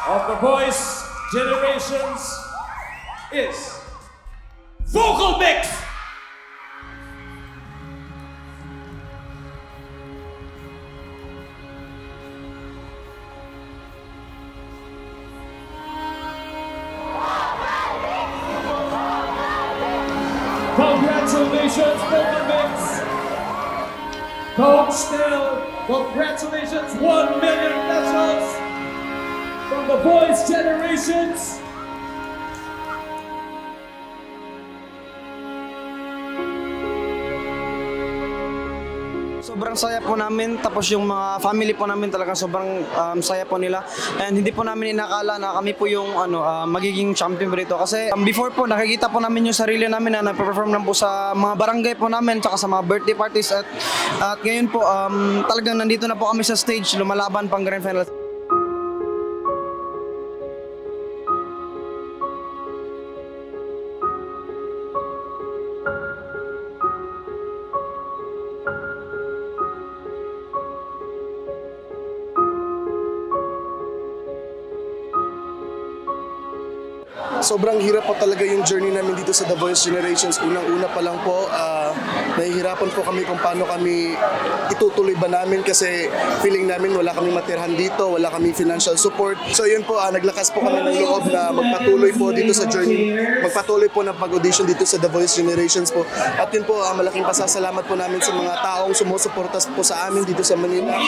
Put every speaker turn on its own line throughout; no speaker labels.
of the Voice Generations is Vocal Mix! Congratulations, Vocal Mix! Coach Nell, congratulations, 1 million pesos from the Voice Generations.
Sobrang saya po namin, tapos yung mga family po namin talaga sobrang saya po nila. And hindi po namin inakala na kami po yung magiging champion rito. Kasi before po nakikita po namin yung sarili namin na nagpe-perform lang po sa mga barangay po namin tsaka sa mga birthday parties. At ngayon po talagang nandito na po kami sa stage, lumalaban pang grand final.
Sobrang hirap po talaga yung journey namin dito sa The Voice Generations. Unang-una pa lang po, nahihirapan po kami kung paano kami itutuloy ba namin kasi feeling namin wala kami matirhan dito, wala kami financial support. So yun po, naglakas po kami ng loob na magpatuloy po dito sa journey, magpatuloy po ng pag-audition dito sa The Voice Generations po. At yun po, malaking pasasalamat po namin sa mga taong sumusuporta po sa amin dito sa Manila.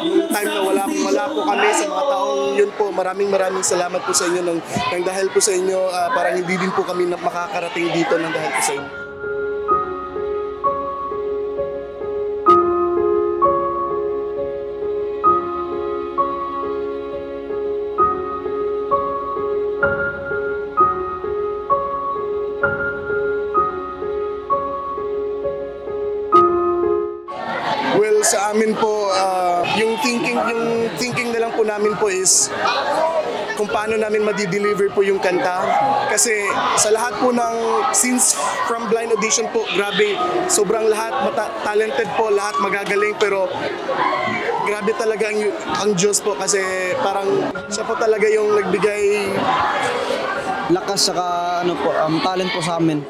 Yung time na wala po kami sa mga taong yun po, maraming salamat po sa inyo ng dahil po sa inyo. Parang hindi din po kami makakarating dito ng dahil po sa inyo. Well, sa amin po, yung thinking na lang po namin po is kung paano namin ma-deliver po yung kanta. Kasi sa lahat po ng scenes from blind audition po, grabe, sobrang lahat talented po, lahat magagaling, pero grabe talaga ang Diyos po kasi parang siya po talaga yung nagbigay
Lakas saka talent po sa amin.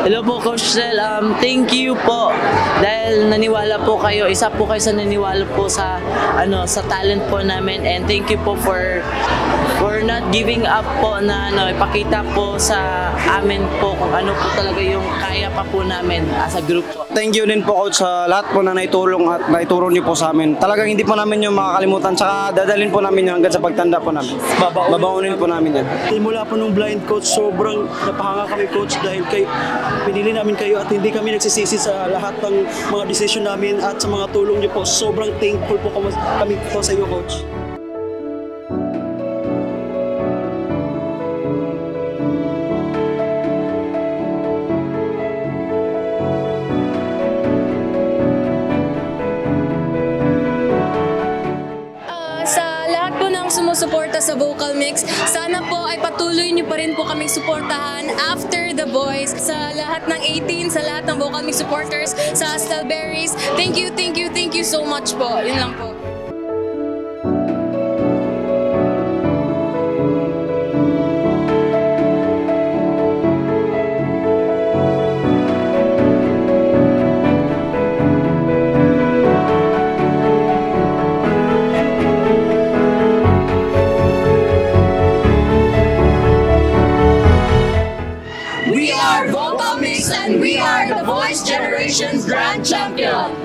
Hello po, Coach Nell. Thank you po dahil naniwala po kayo. Isa po kayo sa naniwala po sa sa talent po namin, and thank you po for not giving up po na ipakita po sa amin po kung ano po talaga yung kaya pa po namin as a group po.
Thank you din po, Coach, sa lahat po na naitulong at naituro niyo po sa amin. Talagang hindi po namin yung makakalimutan, tsaka dadalhin po namin yung hanggang sa pagtanda po namin. Babaunin po namin yan.
Mula po nung blind, Coach, sobrang napahanga kami, Coach, dahil pinili namin kayo at hindi kami nagsisisi sa lahat ng mga decision namin at sa mga tulong niyo po. Sobrang thankful po kami po sa iyo, Coach.
Sumusuporta sa Vocal Mix. Sana po ay patuloy niyo pa rin po kaming suportahan after The Voice sa lahat ng 18, sa lahat ng Vocal Mix supporters, sa Stalberries. Thank you so much po. Yun lang po.
We are Vocal Mix and we are the Voice Generations Grand Champion.